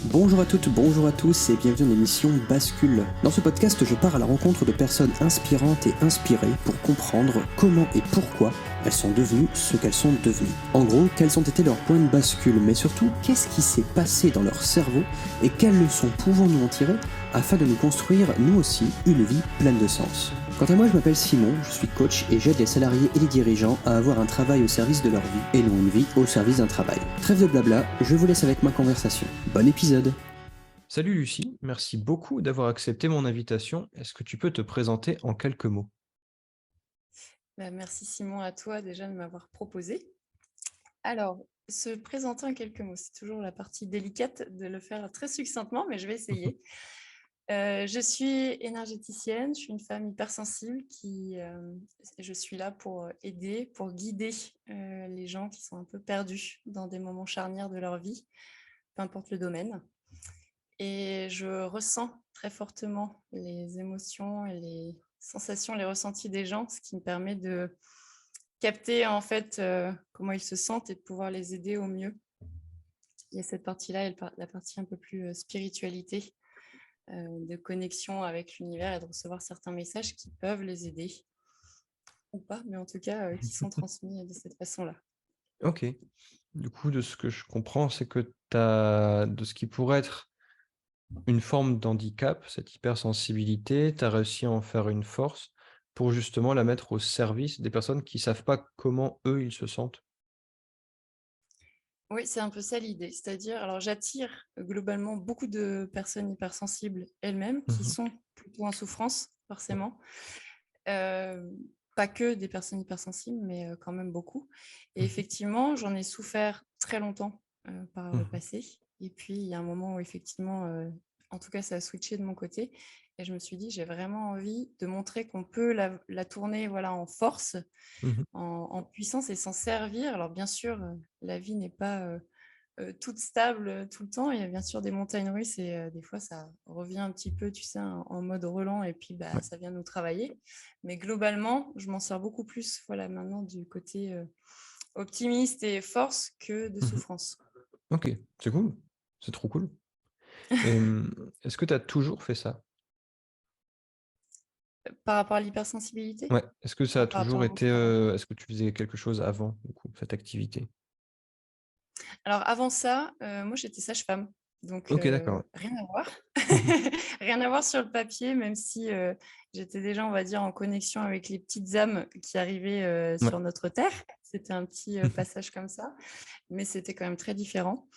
Bonjour à toutes, bonjour à tous et bienvenue dans l'émission Bascule. Dans ce podcast, je pars à la rencontre de personnes inspirantes et inspirées pour comprendre comment et pourquoi elles sont devenues ce qu'elles sont devenues. En gros, quels ont été leurs points de bascule, mais surtout, qu'est-ce qui s'est passé dans leur cerveau et quelles leçons pouvons-nous en tirer afin de nous construire, nous aussi, une vie pleine de sens. Quant à moi, je m'appelle Simon, je suis coach et j'aide les salariés et les dirigeants à avoir un travail au service de leur vie et non une vie au service d'un travail. Trêve de blabla, je vous laisse avec ma conversation. Bon épisode. Salut Lucie, merci beaucoup d'avoir accepté mon invitation. Est-ce que tu peux te présenter en quelques mots? Merci Simon à toi déjà de m'avoir proposé. Alors, se présenter en quelques mots, c'est toujours la partie délicate de le faire très succinctement, mais je vais essayer. Je suis énergéticienne, je suis une femme hypersensible je suis là pour aider, pour guider les gens qui sont un peu perdus dans des moments charnières de leur vie, peu importe le domaine. Et je ressens très fortement les émotions et les sensations, les ressentis des gens, ce qui me permet de capter en fait comment ils se sentent et de pouvoir les aider au mieux. Il y a cette partie-là et la partie un peu plus spiritualité, de connexion avec l'univers et de recevoir certains messages qui peuvent les aider ou pas, mais en tout cas qui sont transmis de cette façon-là. Ok. Du coup, de ce que je comprends, c'est que tu as, de ce qui pourrait être une forme d'handicap, cette hypersensibilité, tu as réussi à en faire une force pour justement la mettre au service des personnes qui savent pas comment eux ils se sentent. Oui, c'est un peu ça l'idée. C'est-à-dire, alors j'attire globalement beaucoup de personnes hypersensibles elles-mêmes qui Mhm. sont plutôt en souffrance, forcément. Euh, Pas que des personnes hypersensibles, mais quand même beaucoup. Et Mhm. effectivement, j'en ai souffert très longtemps par le Mhm. passé. Et puis, il y a un moment où effectivement, en tout cas, ça a switché de mon côté. Et je me suis dit, j'ai vraiment envie de montrer qu'on peut la tourner voilà, en force, Mhm. en puissance et s'en servir. Alors bien sûr, la vie n'est pas toute stable tout le temps. Il y a bien sûr des montagnes russes et des fois ça revient un petit peu, tu sais, en mode Roland et puis bah, Ouais. ça vient nous travailler. Mais globalement, je m'en sers beaucoup plus voilà, maintenant du côté optimiste et force que de Mhm. souffrance. Ok, c'est cool, c'est trop cool. Et est-ce que tu as toujours fait ça? Par rapport à l'hypersensibilité Ouais. Est-ce que ça a par rapport toujours à mon été, travail. est-ce que tu faisais quelque chose avant, du coup, cette activité? Alors avant ça, moi j'étais sage-femme, donc Ok, d'accord. rien à voir. Mhm. Rien à voir sur le papier, même si, j'étais déjà, on va dire, en connexion avec les petites âmes qui arrivaient, Ouais. sur notre terre. C'était un petit, passage comme ça, mais c'était quand même très différent.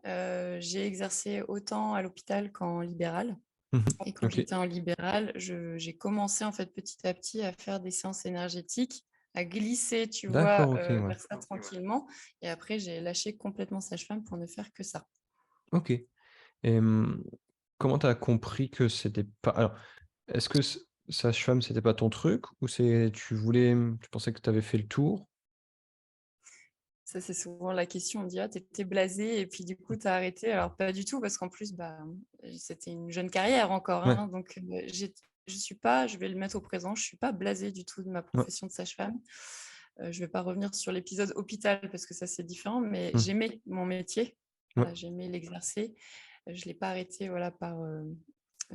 J'ai exercé autant à l'hôpital qu'en libéral Mhm. et quand Ok. j'étais en libéral, j'ai commencé, en fait, petit à petit à faire des séances énergétiques, à glisser, tu vois, D'accord, OK, ouais. vers ça tranquillement et après j'ai lâché complètement sage-femme pour ne faire que ça. OK. Et comment tu as compris que c'était pas alors, est-ce que sage-femme, c'était pas ton truc ou c'est tu voulais, tu pensais que tu avais fait le tour? Ça, c'est souvent la question. On me dit: «Ah, tu étais blasée et puis du coup, tu as arrêté». Alors pas du tout parce qu'en plus, bah, c'était une jeune carrière encore, Ouais, hein, donc je suis pas je vais le mettre au présent, je suis pas blasée du tout de ma ouais. profession de sage-femme. Je vais pas revenir sur l'épisode hôpital parce que ça, c'est différent, mais Mmh. j'aimais mon métier. Ouais. Voilà, j'aimais l'exercer. Je l'ai pas arrêté, voilà, par,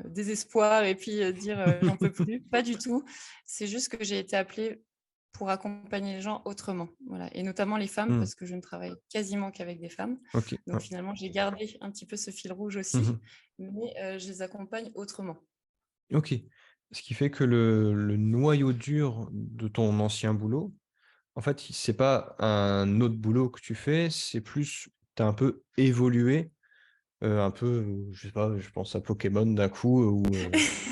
désespoir et puis, dire, «J'en peux plus». Pas du tout. C'est juste que j'ai été appelée pour accompagner les gens autrement, voilà et notamment les femmes Mmh. parce que je ne travaille quasiment qu'avec des femmes. OK, Donc ouais. finalement, j'ai gardé un petit peu ce fil rouge Mmh aussi, mh. mais je les accompagne autrement. OK. Ce qui fait que le noyau dur de ton ancien boulot, en fait, c'est pas un autre boulot que tu fais, c'est plus tu as un peu évolué. Un peu, je sais pas, je pense à Pokémon d'un coup, où,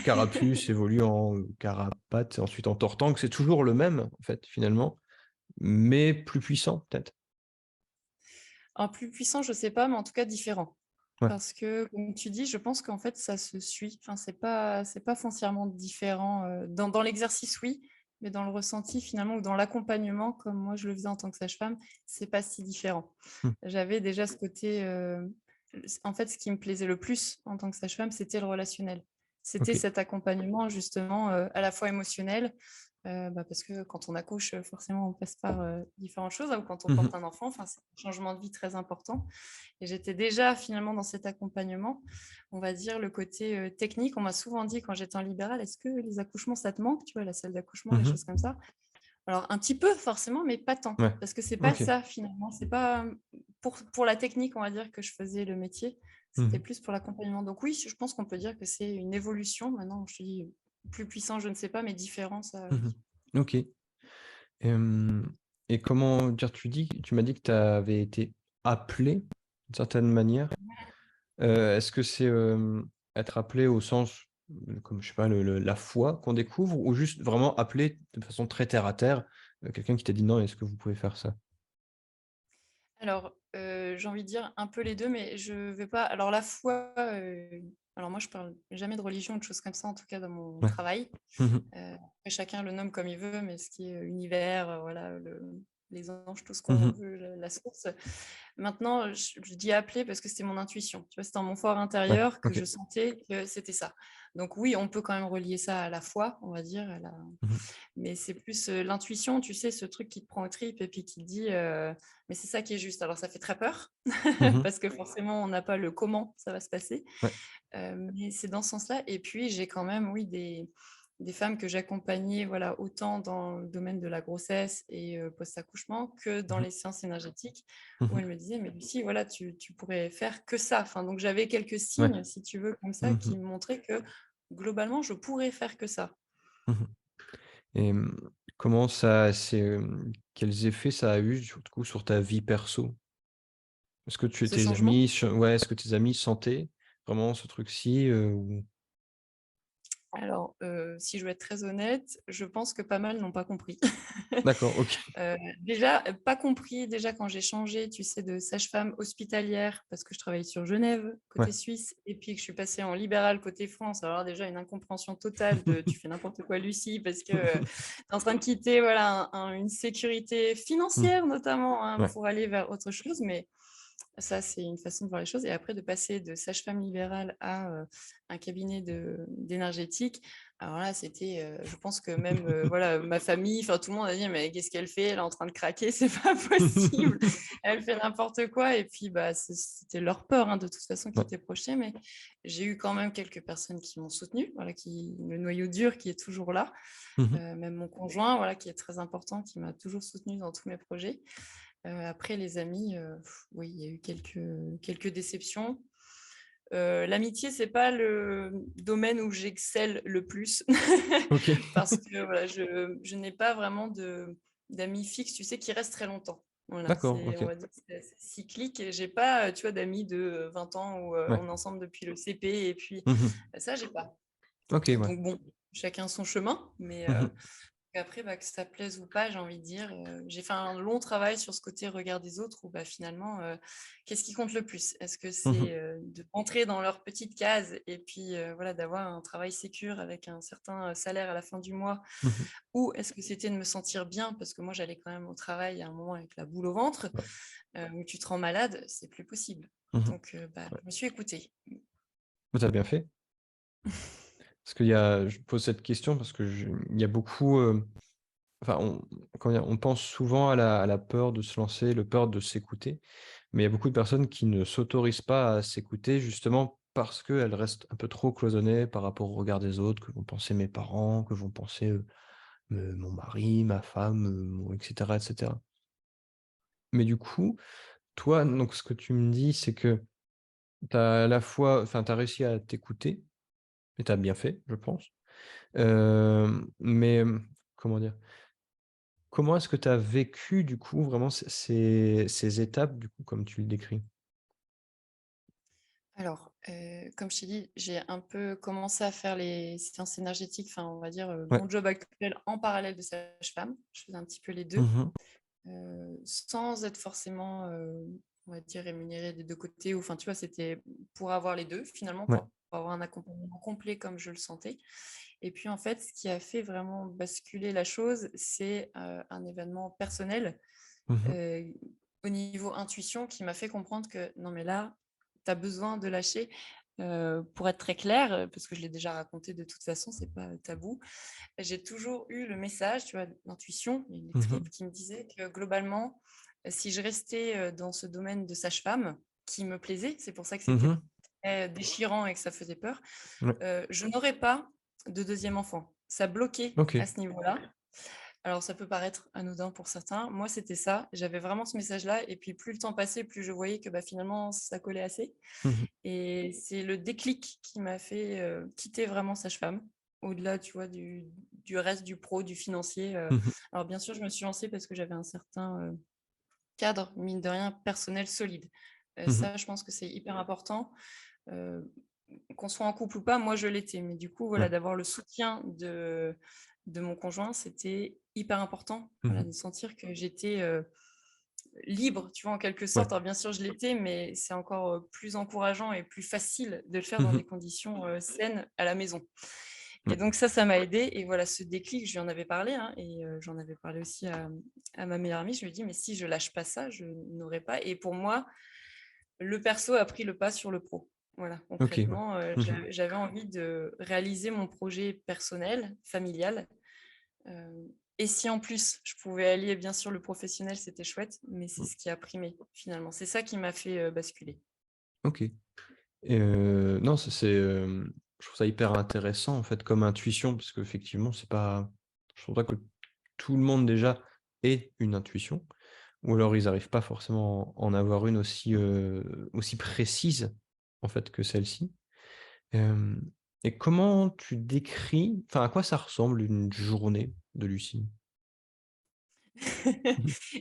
Carapuce évolue en, Carapate et ensuite en Tortank. C'est toujours le même, en fait, finalement, mais plus puissant, peut-être? Un plus puissant, je sais pas, mais en tout cas différent. Ouais. Parce que comme tu dis, je pense qu'en fait, ça se suit. Enfin, c'est pas foncièrement différent, dans l'exercice, oui, mais dans le ressenti finalement ou dans l'accompagnement, comme moi je le faisais en tant que sage-femme, c'est pas si différent. Mmh. J'avais déjà ce côté, en fait, ce qui me plaisait le plus en tant que sage-femme, c'était le relationnel. C'était OK. cet accompagnement justement, à la fois émotionnel, parce que quand on accouche, forcément, on passe par différentes choses, hein, ou quand on Mmh porte mh. un enfant, enfin, c'est un changement de vie très important. Et j'étais déjà finalement dans cet accompagnement, on va dire le côté technique. On m'a souvent dit quand j'étais en libéral, est-ce que les accouchements, ça te manque, tu vois, la salle d'accouchement, les Mmh. choses comme ça. Alors un petit peu forcément, mais pas tant, Ouais. parce que c'est pas OK. ça finalement. C'est pas pour la technique, on va dire, que je faisais le métier. C'était Mmh. plus pour l'accompagnement. Donc oui, je pense qu'on peut dire que c'est une évolution. Maintenant, je te dis plus puissant, je ne sais pas, mais différent, ça, Mmh. oui. OK. Hem et comment dire? Tu m'as dit que tu avais été appelé d'une certaine manière. Est-ce que c'est, être appelé au sens, comme je sais pas, la foi qu'on découvre ou juste vraiment appelé de façon très terre à terre, quelqu'un qui t'a dit: «Non, est-ce que vous pouvez faire ça?» Alors, j'ai envie de dire un peu les 2, mais je vais pas alors la foi, alors moi je parle jamais de religion ou de choses comme ça, en tout cas dans mon Ouais. travail. Mmh. Après chacun le nomme comme il veut, mais ce qui est, univers, voilà, les anges, tout ce qu'on Mmh. veut, la source. Maintenant, je dis appeler parce que c'était mon intuition. Tu vois? C'est dans mon fort Ouais, intérieur que OK. je sentais que c'était ça. Donc oui, on peut quand même relier ça à la foi, on va dire, Mmh. mais c'est plus, l'intuition, tu sais, ce truc qui te prend aux tripes et puis qui te dit, «Mais c'est ça qui est juste». Alors ça fait très peur Mmh. parce que forcément on n'a pas le comment ça va se passer, Ouais. mais c'est dans ce sens-là et puis j'ai quand même, oui, des femmes que j'accompagnais, voilà, autant dans le domaine de la grossesse et post-accouchement que dans Mmh. les séances énergétiques où Mmh. elles me disaient: «Mais Lucie, voilà, tu pourrais faire que ça». Enfin, donc j'avais quelques Ouais. signes, si tu veux, comme ça, Mmh. qui me montraient que globalement, je pourrais faire que ça. Mmh. Et comment ça c'est, quels effets ça a eu sur du coup sur ta vie perso? Est-ce que Ce changement. est-ce que tes amis sentaient vraiment ce truc-ci, ou Alors, si je veux être très honnête, je pense que pas mal n'ont pas compris. d'accord, OK. Déjà, pas compris déjà quand j'ai changé, tu sais, de sage-femme hospitalière parce que je travaillais sur Genève, côté Ouais. Suisse et puis que je suis passée en libéral côté France. Alors déjà une incompréhension totale de: «Tu fais n'importe quoi Lucie» parce que, tu es en train de quitter, voilà, une sécurité Mmh. financière notamment, hein, Ouais. pour aller vers autre chose, mais ça, c'est une façon de voir les choses et après de passer de sage-femme libérale à, un cabinet d'énergétique, alors là, c'était, je pense que même, voilà, ma famille, enfin tout le monde a dit: «Mais qu'est-ce qu'elle fait? Elle est en train de craquer, c'est pas possible, elle fait n'importe quoi» et puis, bah, c'était leur peur, hein, de toute façon qui Ouais. était projetée, mais j'ai eu quand même quelques personnes qui m'ont soutenue, voilà, le noyau dur qui est toujours là, Mmh. même mon conjoint, voilà, qui est très important, qui m'a toujours soutenue dans tous mes projets. Après les amis, oui, il y a eu quelques déceptions. L'amitié, c'est pas le domaine où j'excelle le plus OK. parce que voilà, je n'ai pas vraiment d'amis fixes, tu sais, qui restent très longtemps. Voilà, D'accord, on OK. va dire que c'est cyclique et j'ai pas, tu vois, d'amis de 20 ans où, Ouais. on est ensemble depuis le CP et puis Mmh. ça, j'ai pas. OK, ouais. Donc bon, chacun son chemin, mais Mmh. et après, bah, que ça plaise ou pas, j'ai envie de dire, j'ai fait un long travail sur ce côté regard des autres où, bah, finalement, qu'est-ce qui compte le plus? Est-ce que Mmh. c'est, de rentrer dans leur petite case et puis, voilà, d'avoir un travail sécure avec un certain, salaire à la fin du mois? Mmh. Ou est-ce que c'était de me sentir bien? Parce que moi, j'allais quand même au travail à un moment avec la boule au ventre, Ouais. où tu te rends malade, c'est plus possible. Mmh. Donc, bah, Ouais. je me suis écoutée. Bah, tu as bien fait. Parce qu'il y a je pose cette question parce que il y a beaucoup, enfin on comment dire? On pense souvent à la peur de se lancer, le peur de s'écouter, mais il y a beaucoup de personnes qui ne s'autorisent pas à s'écouter justement parce qu'elles restent un peu trop cloisonnées par rapport au regard des autres, que vont penser mes parents, que vont penser, mon mari, ma femme, mon et cetera et cetera. Mais du coup, toi, donc ce que tu me dis, c'est que tu as à la fois enfin, tu as réussi à t'écouter et tu as bien fait, je pense. Mais, comment dire? Comment est-ce que tu as vécu du coup vraiment ces étapes du coup comme tu le décris? Alors, comme je t'ai dit, j'ai un peu commencé à faire les séances énergétiques, enfin, on va dire, Ouais. mon job actuel en parallèle de sage-femme. Je faisais un petit peu les 2, Mmh mh. sans être forcément, on va dire rémunérée des 2 côtés ou enfin, tu vois? C'était pour avoir les 2 finalement, Ouais. pour avoir un accompagnement complet comme je le sentais et puis, en fait, ce qui a fait vraiment basculer la chose, c'est, un événement personnel, Mmh mh. heu, au niveau intuition qui m'a fait comprendre que non mais là, tu as besoin de lâcher. Pour être très clair, parce que je l'ai déjà raconté de toute façon, c'est pas tabou. J'ai toujours eu le message, tu vois, l'intuition, les Mmh. tripes qui me disaient que globalement, si je restais dans ce domaine de sage-femme, qui me plaisait, c'est pour ça que c'était Mmh. très déchirant et que ça faisait peur, Ouais. je n'aurais pas de deuxième enfant. Ça bloquait à OK. ce niveau-là. Alors, ça peut paraître anodin pour certains. Moi, c'était ça. J'avais vraiment ce message-là. Et puis, plus le temps passait, plus je voyais que finalement, ça collait assez. Mmh. Et c'est le déclic qui m'a fait quitter vraiment Sage-Femme, au-delà, tu vois, du reste, du pro, du financier. Mmh. Alors, bien sûr, je me suis lancée parce que j'avais un certain cadre, mine de rien, personnel solide. Mmh. Ça, je pense que c'est hyper important. Euh, qu'on soit en couple ou pas, moi, je l'étais. Mais du coup, voilà, Ouais. d'avoir le soutien de mon conjoint, c'était hyper important. Voilà, Mmh. de sentir que j'étais libre, tu vois, en quelque Ouais. sorte. Alors, bien sûr, je l'étais, mais c'est encore plus encourageant et plus facile de le faire dans Mmh. des conditions saines à la maison. Et Ouais. donc, ça m'a aidé. Et voilà, ce déclic, je lui en avais parlé, hein, et j'en avais parlé aussi à ma meilleure amie. Je lui ai dit, mais si je lâche pas ça, je n'aurais pas. Et pour moi, le perso a pris le pas sur le pro. Voilà, OK, ouais. concrètement, Mmh. j'avais envie de réaliser mon projet personnel, familial. Et si en plus je pouvais allier bien sûr le professionnel, c'était chouette, mais c'est Mmh. ce qui a primé finalement. C'est ça qui m'a fait basculer. OK. Et non, je trouve ça hyper intéressant, en fait, comme intuition, parce qu'effectivement, c'est pas je trouve pas que tout le monde, déjà, ait une intuition, ou alors ils arrivent pas forcément à en avoir une aussi précise, en fait, que celle-ci. Hem et comment tu décris à quoi ça ressemble une journée de Lucie? Mmh.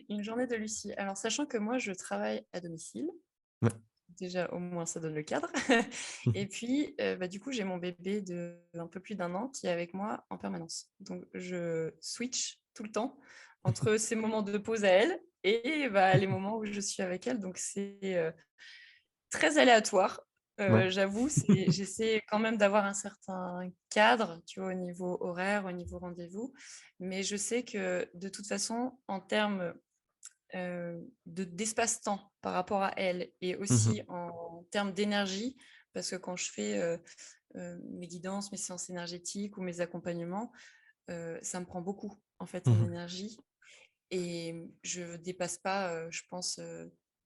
Une journée de Lucie. Alors, sachant que moi, je travaille à domicile, Ouais. déjà au moins ça donne le cadre. Mmh. Et puis, du coup, j'ai mon bébé de un peu plus d'1 an qui est avec moi en permanence. Donc, je switch tout le temps entre ces moments de pause à elle et les moments où je suis avec elle. Donc, c'est très aléatoire, Ouais. j'avoue. J'essaie quand même d'avoir un certain cadre, tu vois, au niveau horaire, au niveau rendez-vous. Mais je sais que de toute façon, en termes d'espace-temps par rapport à elle et Mmh mh. aussi en termes d'énergie, parce que quand je fais mes guidances, mes séances énergétiques ou mes accompagnements, ça me prend beaucoup en fait en Mmh. énergie et je dépasse pas, je pense,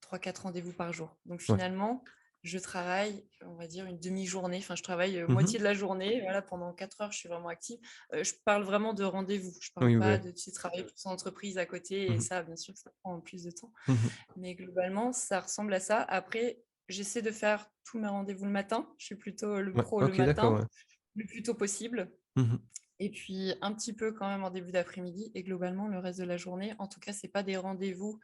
3-4 rendez-vous par jour. Donc Ouais. finalement, je travaille, on va dire une demi-journée, enfin je travaille, Mmh. moitié de la journée, voilà, pendant 4 heures, je suis vraiment active. Je parle vraiment de rendez-vous, je parle Oui, pas ouais. de, tu sais, travailler pour son entreprise à côté et Mmh. ça, bien sûr que ça prend plus de temps. Mmh. Mais globalement, ça ressemble à ça. Après, j'essaie de faire tous mes rendez-vous le matin. Je suis plutôt le Ouais. pro le OK, d'accord, matin, ouais. le plus tôt possible. Mmh. Et puis un petit peu quand même en début d'après-midi et globalement le reste de la journée. En tout cas, c'est pas des rendez-vous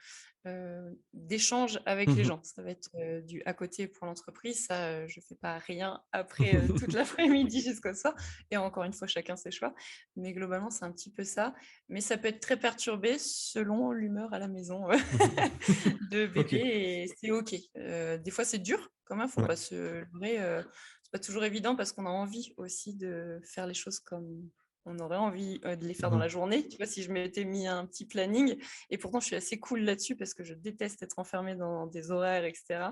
d'échange avec les Mmh. gens. Ça va être du à côté pour l'entreprise. Ça, je fais pas rien après toute l'après-midi jusqu'au soir. Et encore une fois, chacun ses choix. Mais globalement, c'est un petit peu ça. Mais ça peut être très perturbé selon l'humeur à la maison Mmh. de bébé OK. et c'est OK. Des fois, c'est dur quand même, faut Ouais. pas se leurrer. C'est pas toujours évident parce qu'on a envie aussi de faire les choses comme on aurait envie de les faire dans Mmh. la journée. Tu vois, si je m'étais mis un petit planning, et pourtant je suis assez cool là-dessus parce que je déteste être enfermée dans des horaires, etc.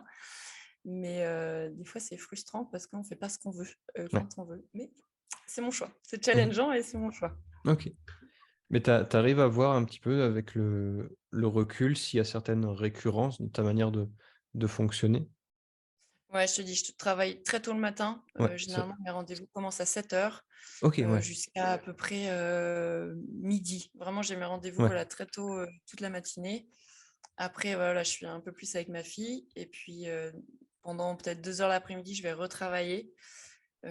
Mais des fois, c'est frustrant parce qu'on ne fait pas ce qu'on veut Ouais. quand on veut. Mais c'est mon choix. C'est Mmh. challengeant et c'est mon choix. OK. Mais tu arrives à voir un petit peu avec le recul s'il y a certaines récurrences dans ta manière de fonctionner? Ouais, je te dis, je travaille très tôt le matin. Ouais, Généralement, mes rendez-vous commencent à 7 heures OK, ouais. jusqu'à à peu près midi. Vraiment, j'ai mes rendez-vous Ouais. voilà, très tôt toute la matinée. Après, voilà, je suis un peu plus avec ma fille. Et puis, pendant peut-être 2 heures l'après-midi, je vais retravailler.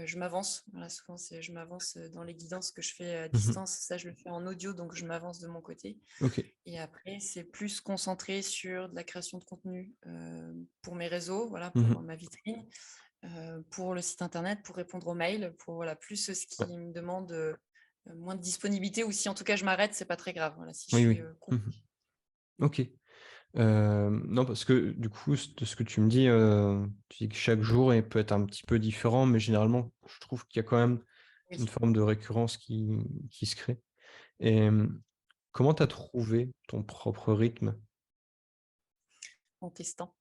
Je m'avance. Voilà, souvent, je m'avance dans les guidances que je fais à Mmh. distance. Ça, je le fais en audio, donc je m'avance de mon côté. OK. Et après, c'est plus concentré sur de la création de contenu pour mes réseaux, voilà, pour Mmh. ma vitrine, pour le site internet, pour répondre aux mails, pour voilà, plus ce Ouais. qui me demande moins de disponibilité ou si en tout cas je m'arrête, c'est pas très grave. Voilà, si je Oui, suis oui. Mmh. coupée. OK. Non, parce que du coup, de ce que tu me dis, tu dis que chaque jour peut être un petit peu différent, mais généralement, je trouve qu'il y a quand même une Oui. forme de récurrence qui se crée. Et comment tu as trouvé ton propre rythme? en testant,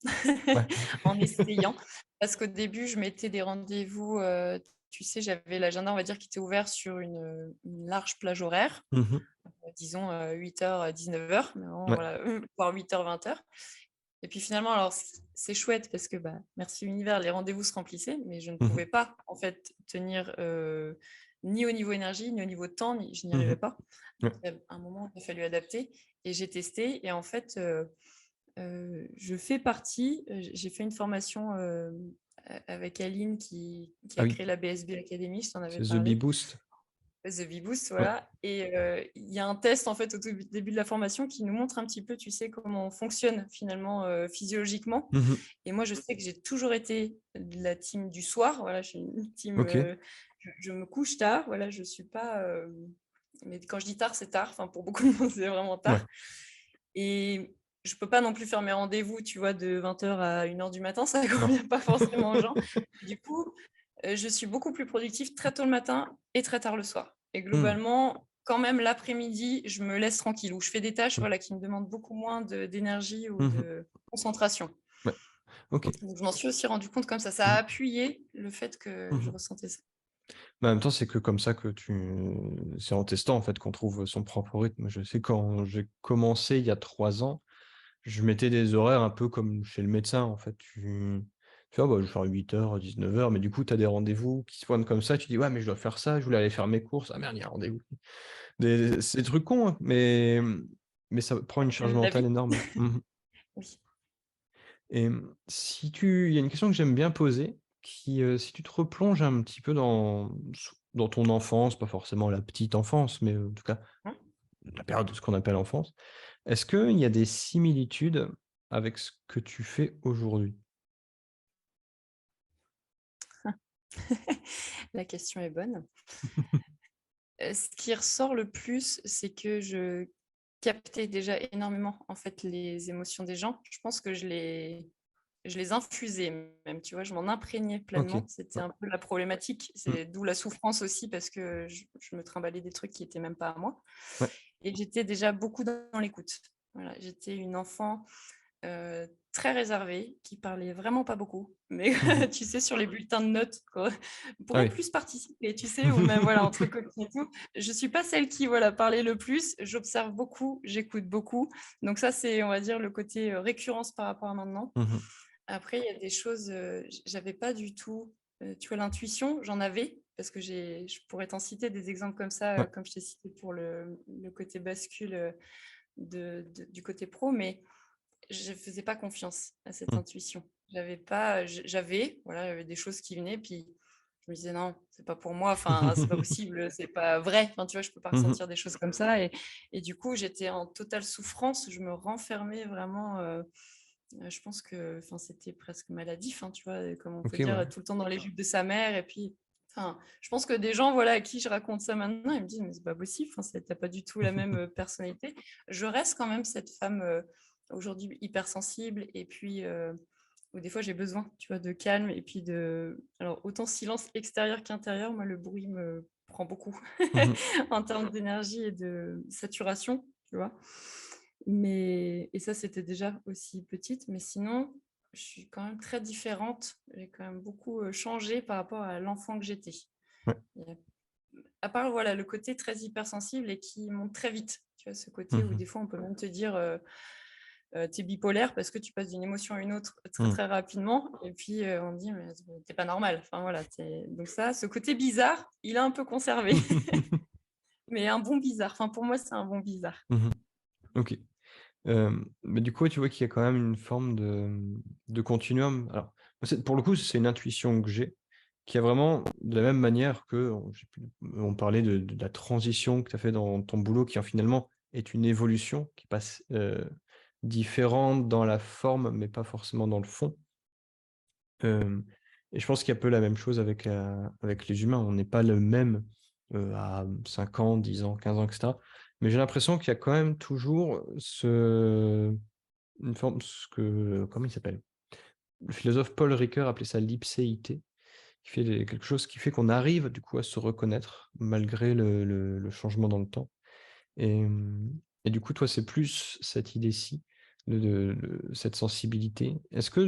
Ouais. en essayant. Parce qu'au début, je mettais des rendez-vous, tu sais, j'avais l'agenda, on va dire, qui était ouvert sur une large plage horaire, Mmh. disons 8h à 19h, mais vraiment, Ouais. voilà, voire 8h, 20h. Et puis finalement, alors c'est chouette parce que bah, merci l'univers, les rendez-vous se remplissaient, mais je ne Mmh mh. pouvais pas en fait tenir ni au niveau énergie, ni au niveau temps, je n'y arrivais Mmh. pas. Ouais. À un moment, il a fallu adapter et j'ai testé. Et en fait, je fais partie, j'ai fait une formation avec Aline qui Ah a oui, créé la BSB Academy, je t'en avais c'est The Bee parlé. Boost. The V-Boost, Ouais. voilà. Et il y a un test en fait au tout début de la formation qui nous montre un petit peu, tu sais, comment on fonctionne finalement physiologiquement. Mmh. Et moi, je sais que j'ai toujours été de la team du soir. Voilà, je suis une team. OK. Je me couche tard. Voilà, je suis pas. Mais quand je dis tard, c'est tard. Enfin, pour beaucoup de monde, c'est vraiment Ouais. tard. Et je peux pas non plus faire mes rendez-vous, tu vois, de 20h à 1h du matin. Ça Non. convient pas forcément aux gens. Du coup, je suis beaucoup plus productive très tôt le matin et très tard le soir. Et Mmh. globalement, quand même l'après-midi, je me laisse tranquille ou je fais des tâches Mmh. voilà, qui me demandent beaucoup moins d'énergie ou Mmh. de concentration. Ouais. OK. Donc, je m'en suis aussi rendu compte comme ça a Mmh. appuyé le fait que je Mmh. ressentais ça. Mais en même temps, c'est que comme ça que c'est en testant, en fait, qu'on trouve son propre rythme. Je sais quand j'ai commencé il y a 3 ans, je mettais des horaires un peu comme chez le médecin, en fait. Tu vois, bah, je vais faire 8h, 19h, mais du coup, tu as des rendez-vous qui se pointent comme ça, tu dis: «Ouais, mais je dois faire ça, je voulais aller faire mes courses. Ah merde, il y a un rendez-vous». C'est des trucs cons, hein, mais ça prend une charge C'est la mentale vie. énorme. Mmh. Oui. Et il y a une question que j'aime bien poser qui, si tu te replonges un petit peu dans ton enfance, pas forcément la petite enfance, mais, en tout cas, Hein. la période de ce qu'on appelle enfance. Est-ce qu'il y a des similitudes avec ce que tu fais aujourd'hui? La question est bonne. Ce qui ressort le plus, c'est que je captais déjà énormément en fait les émotions des gens. Je pense que je les infusais même, tu vois, je m'en imprégnais OK. pleinement. C'était Ouais. un peu la problématique. Mmh. C'est d'où la souffrance aussi parce que je me trimballais des trucs qui étaient même pas à moi. Ouais. Et j'étais déjà beaucoup dans l'écoute. Voilà, j'étais une enfant très réservée, qui parlait vraiment pas beaucoup. Mais Mmh. tu sais, sur les bulletins de notes, quoi, on Ah pourrait oui. plus participer, tu sais, ou même voilà, entre copines et tout. Je suis pas celle qui voilà, parlait le plus. J'observe beaucoup, j'écoute beaucoup. Donc ça, c'est, on va dire, le côté récurrence par rapport à maintenant. Mmh. Après, il y a des choses, j'avais pas du tout, tu vois, l'intuition, j'en avais, parce que je pourrais t'en citer des exemples comme ça, Ouais. comme je t'ai cité pour le côté bascule du côté pro, mais je faisais pas confiance à cette Mmh. intuition. J'avais pas, j'avais, voilà, il y avait des choses qui venaient, puis je me disais non, c'est pas pour moi, enfin, c'est pas possible, c'est pas vrai, enfin, tu vois, je peux pas Mmh. ressentir des choses comme ça, et du coup, j'étais en totale souffrance, je me renfermais vraiment. Je pense que enfin, c'était presque maladif, hein, tu vois, comme on peut OK, ouais. dire, tout le temps dans les jupes de sa mère. Et puis, enfin, je pense que des gens voilà, à qui je raconte ça maintenant, ils me disent, mais c'est pas possible, enfin, t'as pas du tout la même personnalité. Je reste quand même cette femme aujourd'hui hypersensible, et puis où des fois j'ai besoin, tu vois, de calme, et puis alors autant silence extérieur qu'intérieur, moi le bruit me prend beaucoup Mmh. en termes d'énergie et de saturation, tu vois. Et ça, c'était déjà aussi petite, mais sinon, je suis quand même très différente. J'ai quand même beaucoup changé par rapport à l'enfant que j'étais. Ouais. Et à part voilà, le côté très hypersensible et qui monte très vite. Tu vois, ce côté où Mmh. des fois, on peut même te dire t'es bipolaire parce que tu passes d'une émotion à une autre très Mmh. très rapidement. Et puis, on dit, mais t'es pas normal. Enfin, voilà, donc ça, ce côté bizarre, il est un peu conservé, mais un bon bizarre. Enfin, pour moi, c'est un bon bizarre. Mmh. OK. Mais du coup, tu vois qu'il y a quand même une forme de continuum. Alors, moi, pour le coup, c'est une intuition que j'ai, qui a vraiment de la même manière que on parlait de la transition que tu as fait dans ton boulot, qui finalement est une évolution, qui passe différente dans la forme, mais pas forcément dans le fond. Hem Et je pense qu'il y a un peu la même chose avec les humains. On n'est pas le même, à 5 ans, 10 ans, 15 ans, et cetera. Mais j'ai l'impression qu'il y a quand même toujours une forme, comment il s'appelle? Le philosophe Paul Ricoeur appelait ça l'ipséité, qui fait quelque chose qui fait qu'on arrive du coup à se reconnaître malgré le changement dans le temps. Et du coup, toi, c'est plus cette idée-ci cette sensibilité. Est-ce que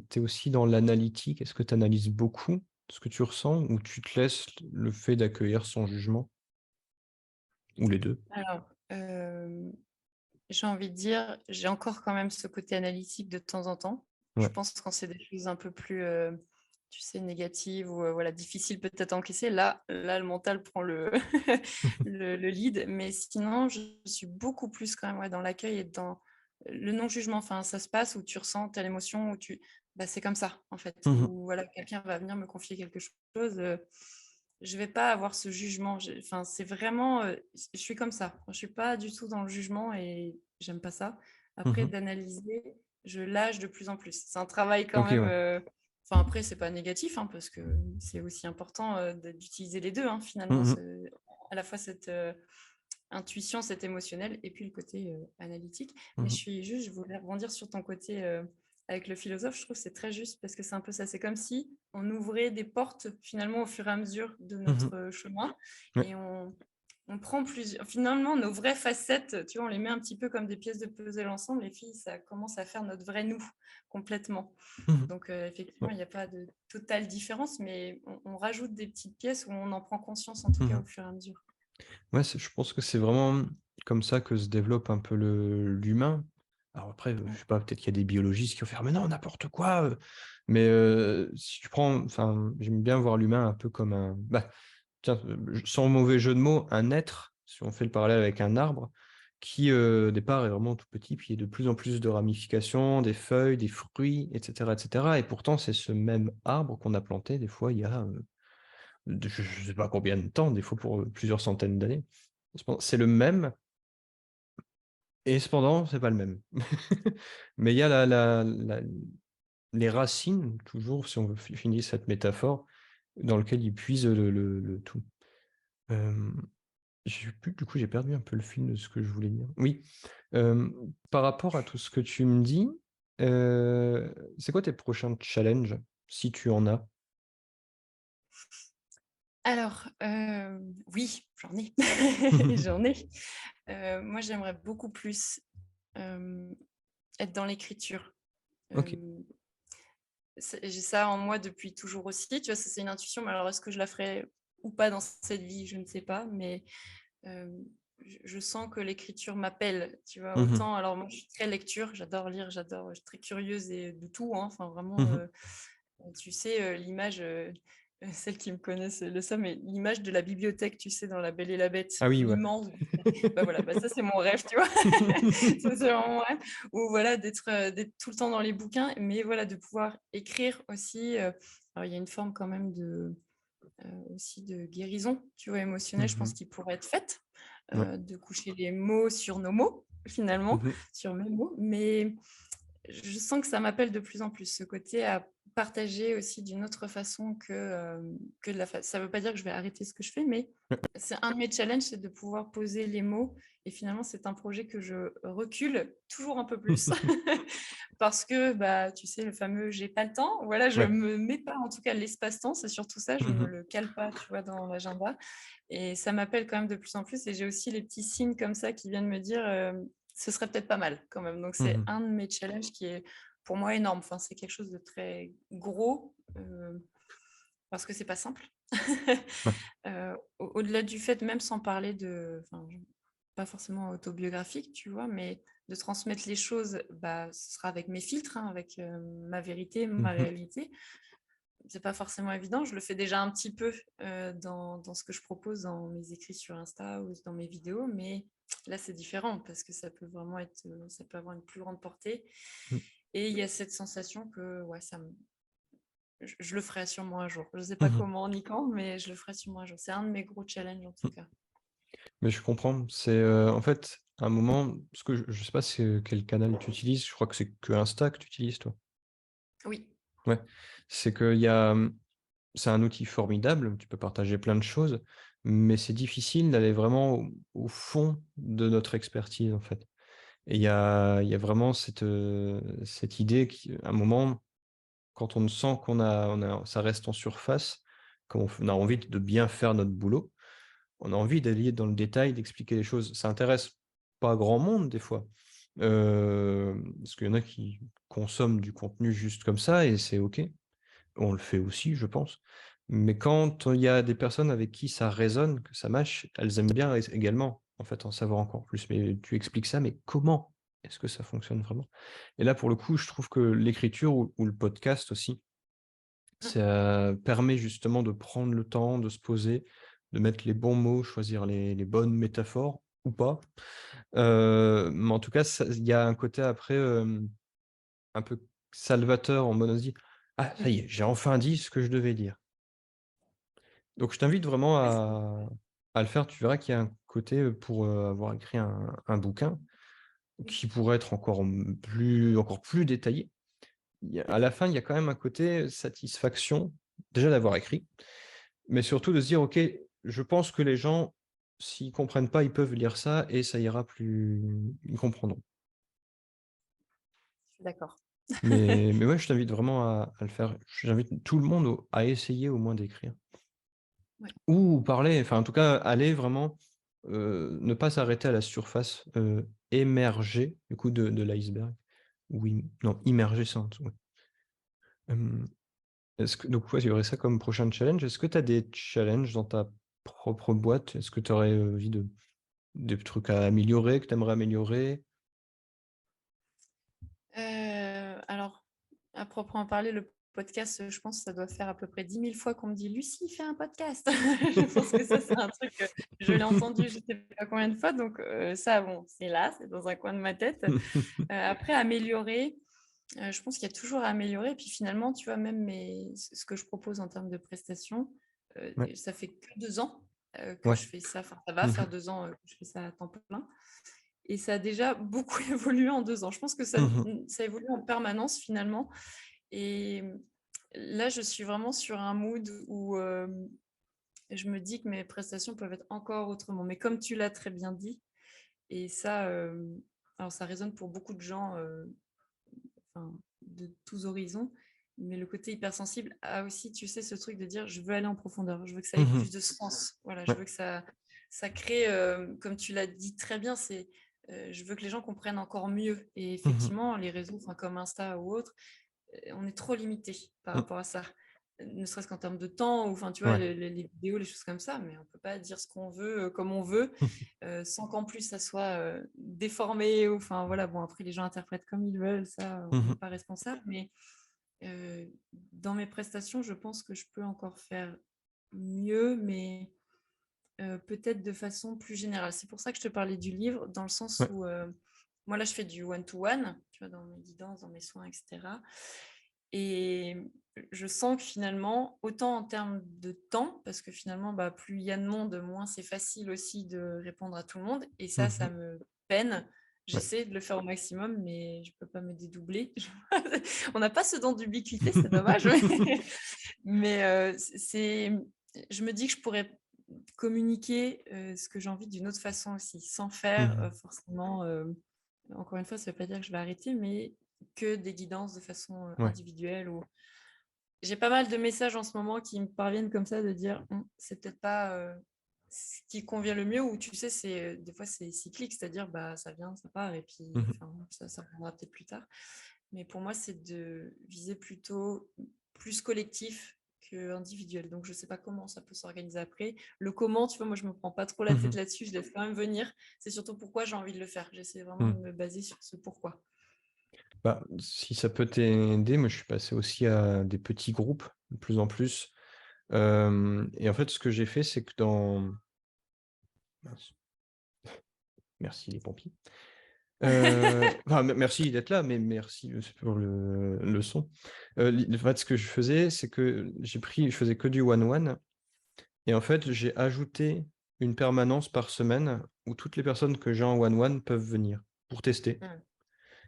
tu es aussi dans l'analytique? Est-ce que tu analyses beaucoup ce que tu ressens ou tu te laisses le fait d'accueillir son jugement? Ou les 2? Alors, j'ai envie de dire, j'ai encore quand même ce côté analytique de temps en temps. Je Ouais. pense quand c'est des choses un peu plus, tu sais, négatives ou voilà, difficiles peut-être à encaisser, là, le mental prend le le lead. Mais sinon, je suis beaucoup plus quand même, ouais, dans l'accueil et dans le non-jugement. Enfin, ça se passe où tu ressens telle émotion, où bah, c'est comme ça, en fait. Mmh. Ou voilà, quelqu'un va venir me confier quelque chose, je vais pas avoir ce jugement. Enfin, c'est vraiment, je suis comme ça. Je suis pas du tout dans le jugement et j'aime pas ça. Après, Mmh. d'analyser, je lâche de plus en plus. C'est un travail quand OK, même. ouais. Enfin, après, c'est pas négatif, hein, parce que c'est aussi important d'utiliser les deux, hein, finalement, Mmh. à la fois cette intuition, cet émotionnel, et puis le côté analytique. Mais Mmh. je voulais rebondir sur ton côté avec le philosophe. Je trouve que c'est très juste parce que c'est un peu ça. C'est comme si on ouvrait des portes finalement au fur et à mesure de Mmh. notre chemin Ouais. et on prend plusieurs. Finalement, nos vraies facettes, tu vois, on les met un petit peu comme des pièces de puzzle ensemble. Les filles, ça commence à faire notre vrai nous complètement. Mmh. Donc, effectivement, Ouais. il n'y a pas de totale différence, mais on rajoute des petites pièces où on en prend conscience, en tout cas, Mmh. au fur et à mesure. Ouais, je pense que c'est vraiment comme ça que se développe un peu l'humain. Alors après, je Ouais. sais pas, peut-être qu'il y a des biologistes qui vont faire: «Mais non, n'importe quoi!» Mais si tu prends enfin, j'aime bien voir l'humain un peu comme un bah, tiens, sans mauvais jeu de mots, un être, si on fait le parallèle avec un arbre, qui, au départ est vraiment tout petit, puis il y a de plus en plus de ramifications, des feuilles, des fruits et cetera et pourtant c'est ce même arbre qu'on a planté des fois il y a, je sais pas combien de temps, des fois pour, plusieurs centaines d'années. C'est le même et cependant, c'est pas le même. Mais il y a les racines, toujours, si on veut finir cette métaphore, dans lequel il puise le tout. Hem, j'ai plus du coup, j'ai perdu un peu le fil de ce que je voulais dire. Oui, par rapport à tout ce que tu me dis, c'est quoi tes prochains challenges, si tu en as? Alors, oui, j'en ai. J'en ai. Moi, j'aimerais beaucoup plus, hem, être dans l'écriture. OK. Hem, j'ai ça en moi depuis toujours aussi, tu vois? Ça, c'est une intuition, mais alors est-ce que je la ferai ou pas dans cette vie? Je ne sais pas, mais je sens que l'écriture m'appelle, tu vois? Mmh mh. Autant alors moi, je suis très lecture, j'adore lire, je suis très curieuse et de tout, hein, enfin vraiment, Mmh. tu sais, l'image, celles qui me connaissent le savent, mais l'image de la bibliothèque, tu sais, dans La Belle et la Bête, Ah oui, ouais. l'immense bah, voilà, bah, ça, c'est mon rêve, tu vois? Ça, c'est vraiment mon rêve ou voilà, d'être tout le temps dans les bouquins, mais voilà, de pouvoir écrire aussi, alors il y a une forme quand même aussi de guérison, tu vois, émotionnelle, je pense, Mmh. qui pourrait être faite, Ouais. de coucher les mots sur nos mots, finalement, Mmh. sur mes mots. Mais je sens que ça m'appelle de plus en plus, ce côté à partager aussi d'une autre façon que de la ça veut pas dire que je vais arrêter ce que je fais, mais Ouais. c'est un de mes challenges, c'est de pouvoir poser les mots et finalement, c'est un projet que je recule toujours un peu plus parce que, bah, tu sais, le fameux «j'ai pas le temps», voilà, je Ouais. me mets pas, en tout cas, l'espace-temps, c'est surtout ça, je me Mmh. le cale pas, tu vois, dans l'agenda et ça m'appelle quand même de plus en plus et j'ai aussi les petits signes comme ça qui viennent me dire, «Ce serait peut-être pas mal quand même». Donc c'est Mmh. un de mes challenges qui est pour moi énorme. Enfin, c'est quelque chose de très gros, parce que c'est pas simple. Ouais. Au-delà du fait, même sans parler de enfin, pas forcément autobiographique, tu vois? Mais de transmettre les choses, bah, ce sera avec mes filtres, hein, avec, ma vérité, ma Mmh. réalité. C'est pas forcément évident. Je le fais déjà un petit peu, dans ce que je propose dans mes écrits sur Insta ou dans mes vidéos, mais là, c'est différent parce que ça peut vraiment être, ça peut avoir une plus grande portée Mmh. et il y a cette sensation que, ouais, ça me je le ferai sûrement un jour. Je sais pas Mmh. comment ni quand, mais je le ferai sûrement un jour. C'est un de mes gros challenges en tout Mmh. cas. Mais je comprends. C'est, en fait, à un moment parce que je sais pas c'est, quel canal tu utilises, je crois que c'est que Insta que tu utilises toi? Oui. Ouais. C'est qu'il y a, c'est un outil formidable, tu peux partager plein de choses, mais c'est difficile d'aller vraiment au fond de notre expertise, en fait. Et il y a vraiment cette idée qui à un moment, quand on sent qu'on a ça reste en surface, quand on a envie de bien faire notre boulot, on a envie d'aller dans le détail, d'expliquer les choses. Ça intéresse pas grand monde des fois, Parce qu'il y en a qui consomment du contenu juste comme ça et c'est OK. On le fait aussi, je pense. Mais quand il y a des personnes avec qui ça résonne, que ça match, elles aiment bien également, en fait, en savoir encore plus. Mais tu expliques ça, mais comment est-ce que ça fonctionne vraiment? Et là, pour le coup, je trouve que l'écriture ou le podcast aussi, Mmh. ça permet justement de prendre le temps, de se poser, de mettre les bons mots, choisir les bonnes métaphores ou pas. Mais en tout cas, il y a un côté après, un peu salvateur en mode on se dit: «Ah ça y est, j'ai enfin dit ce que je devais dire». Donc je t'invite vraiment Ouais, à le faire. Tu verras qu'il y a un côté, pour, avoir écrit un bouquin qui pourrait être encore plus détaillé. À la fin, il y a quand même un côté satisfaction, déjà d'avoir écrit, mais surtout de se dire: «OK, je pense que les gens, s'ils comprennent pas, ils peuvent lire ça et ça ira plus ils comprendront». je suis d'accord. Mais ouais, je t'invite vraiment à le faire. J'invite tout le monde à essayer au moins d'écrire. Ouais. Ou parler, enfin en tout cas, aller vraiment, ne pas s'arrêter à la surface, émerger du coup de l'iceberg. Oui, non, immerger c'est en dessous, ouais. Hem, est-ce que donc ouais, il y aurait ça comme prochain challenge. Est-ce que tu as des challenges dans ta propre boîte? Est-ce que tu aurais envie de des trucs à améliorer, que tu aimerais améliorer? Alors, à proprement parler, le podcast, je pense que ça doit faire à peu près 10 000 fois qu'on me dit: «Lucie, fais un podcast!» Je pense que ça, c'est un truc, je l'ai entendu je sais pas combien de fois, donc ça, bon, c'est là, c'est dans un coin de ma tête. Après améliorer, je pense qu'il y a toujours à améliorer et puis finalement, tu vois, même ce que je propose en termes de prestations, Ouais, ça fait que 2 ans, que ouais. je fais ça, enfin, ça va Mmh faire mh. 2 ans, que je fais ça à temps plein. Et ça a déjà beaucoup évolué en 2 ans. Je pense que Mmh. ça évolue en permanence finalement et là, je suis vraiment sur un mood où, je me dis que mes prestations peuvent être encore autrement. Mais comme tu l'as très bien dit et ça, alors ça résonne pour beaucoup de gens, enfin, de tous horizons, mais le côté hypersensible a aussi, tu sais, ce truc de dire: «Je veux aller en profondeur, je veux que ça ait Mmh. plus de sens». Voilà, je Ouais. veux que ça crée, comme tu l'as dit très bien, je veux que les gens comprennent encore mieux et Mmh. effectivement, les réseaux, enfin, comme Insta ou autres, on est trop limité par Mmh. rapport à ça. Ne serait-ce qu'en termes de temps ou enfin, tu vois, Ouais. les vidéos, les choses comme ça, mais on peut pas dire ce qu'on veut, comme on veut, sans qu'en plus ça soit, déformé ou enfin, voilà. Bon, après les gens interprètent comme ils veulent, ça, on n'est Mmh. pas responsable, mais dans mes prestations, je pense que je peux encore faire mieux, mais peut-être de façon plus générale. C'est pour ça que je te parlais du livre, dans le sens Ouais. où, moi là, je fais du one to one, tu vois, dans mes guidances, dans mes soins et cetera et je sens que finalement, autant en termes de temps, parce que finalement, bah, plus il y a de monde, moins c'est facile aussi de répondre à tout le monde et ça Mmh. me peine. Ouais. J'essaie de le faire au maximum, mais je peux pas me dédoubler. On n'a pas ce don d'ubiquité, c'est dommage, mais je me dis que je pourrais communiquer, ce que j'ai envie d'une autre façon aussi, sans faire, Mmh. forcément, encore une fois, ça veut pas dire que je vais arrêter, mais que des guidances de façon, Ouais. individuelle ou j'ai pas mal de messages en ce moment qui me parviennent comme ça de dire: c'est peut-être pas, ce qui convient le mieux» ou tu sais, des fois c'est cyclique, c'est-à-dire, bah, ça vient, ça part et puis Mmh. enfin, ça reviendra peut-être plus tard. Mais pour moi, c'est de viser plutôt plus collectif qu'individuel. Donc je sais pas comment ça peut s'organiser après. Le comment, tu vois, moi je me prends pas trop la tête Mmh. là-dessus, je laisse quand même venir. C'est surtout pourquoi j'ai envie de le faire. J'essaie vraiment de Mmh. me baser sur ce pourquoi. Bah, si ça peut t'aider, moi je suis passé aussi à des petits groupes de plus en plus. Et en fait, ce que j'ai fait, c'est que dans mince, merci les pompiers. Enfin, merci d'être là, mais merci aussi pour le son. En fait, ce que je faisais, c'est que je faisais que du one one et en fait, j'ai ajouté une permanence par semaine où toutes les personnes que j'ai en one one peuvent venir pour tester. Mmh.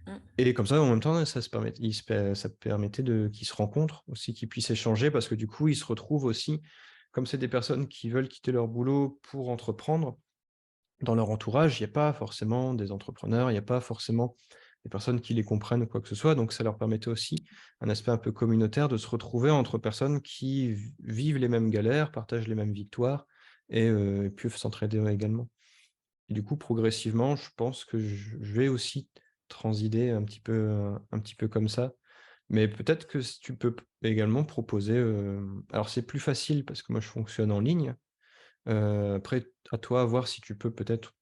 Mmh. Et comme ça, en même temps, ça permettait qu'ils se rencontrent aussi, qu'ils puissent échanger parce que du coup, ils se retrouvent aussi, comme c'est des personnes qui veulent quitter leur boulot pour entreprendre, dans leur entourage, il y a pas forcément des entrepreneurs, il y a pas forcément des personnes qui les comprennent ou quoi que ce soit, donc ça leur permettait aussi un aspect un peu communautaire de se retrouver entre personnes qui vivent les mêmes galères, partagent les mêmes victoires et peuvent s'entraider également. Et du coup, progressivement, je pense que je vais aussi transider un petit peu comme ça. Mais peut-être que tu peux également proposer. Alors, c'est plus facile parce que moi, je fonctionne en ligne. Après, à toi, à voir si tu peux peut-être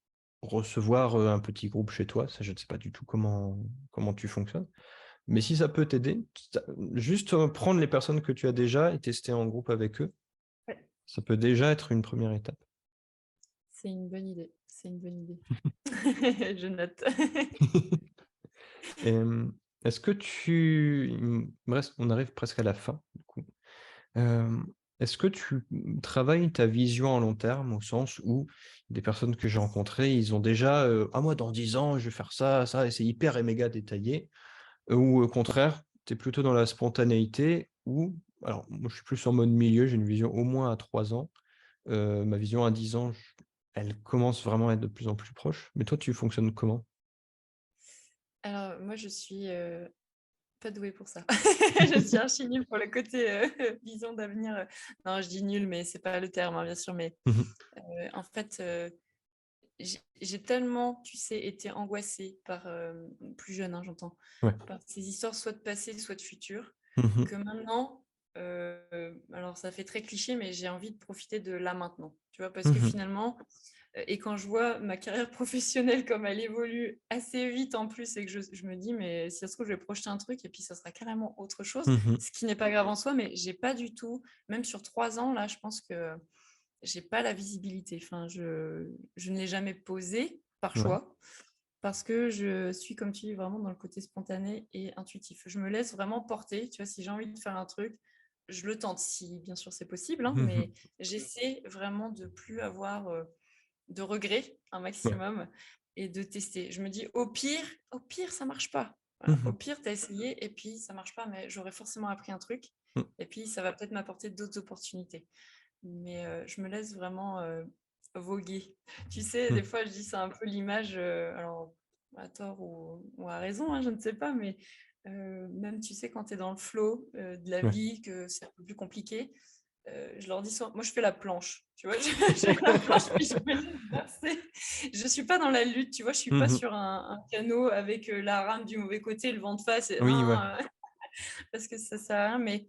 recevoir un petit groupe chez toi. Ça, je ne sais pas du tout comment tu fonctionnes. Mais si ça peut t'aider, juste prendre les personnes que tu as déjà et tester en groupe avec eux, Ouais, ça peut déjà être une première étape. c'est une bonne idée. C'est une bonne idée. Je note. Et, est-ce que on arrive presque à la fin, du coup. Est-ce que tu travailles ta vision à long terme, au sens où des personnes que j'ai rencontrées, ils ont déjà, «Ah moi dans 10 ans, je vais faire ça, ça» et c'est hyper et méga détaillé, ou au contraire, tu es plutôt dans la spontanéité ou alors moi je suis plus en mode milieu, j'ai une vision au moins à 3 ans, ma vision à 10 ans, elle commence vraiment à être de plus en plus proche, mais toi tu fonctionnes comment? Alors, moi, je suis pas douée pour ça. Je suis archi nulle pour le côté vision d'avenir. Non, je dis nulle, mais c'est pas le terme, hein, bien sûr. Mais Mmh mh. en fait, j'ai tellement, tu sais, été angoissée par, plus jeune, hein, j'entends, Ouais. par ces histoires soit de passé, soit de futur, Mmh mh. que maintenant, alors ça fait très cliché, mais j'ai envie de profiter de là maintenant. Tu vois, parce que Mmh. finalement, et quand je vois ma carrière professionnelle comme elle évolue assez vite en plus et que je me dis, mais si ça se trouve, je vais projeter un truc et puis ça sera carrément autre chose, Mmh. ce qui n'est pas grave en soi, mais j'ai pas du tout, même sur 3 ans, là, je pense que j'ai pas la visibilité. Enfin, je ne l'ai jamais posée par Ouais. choix parce que je suis, comme tu dis, vraiment dans le côté spontané et intuitif. Je me laisse vraiment porter. Tu vois, si j'ai envie de faire un truc, je le tente, si bien sûr c'est possible, hein, Mmh mh. mais j'essaie vraiment de plus avoir de regrets un Ouais. maximum et de tester. Je me dis, au pire, ça marche pas. Voilà. Au Mmh. pire, tu as essayé et puis ça marche pas, mais j'aurais forcément appris un truc Mmh. et puis ça va peut-être m'apporter d'autres opportunités. Mais je me laisse vraiment voguer. Tu sais, des Mmh. fois, je dis c'est un peu l'image, alors à tort ou à raison, hein, je ne sais pas, mais même, tu sais, quand tu es dans le flow de la Ouais. vie, que c'est un peu plus compliqué, je leur dis souvent, moi je fais la planche, tu vois, je fais la planche, puis je me laisse bercer. Je suis pas dans la lutte, tu vois, je suis pas Mmh mh. sur un canot avec la rame du mauvais côté, le vent de face, et, Oui, ouais. parce que ça sert à rien, mais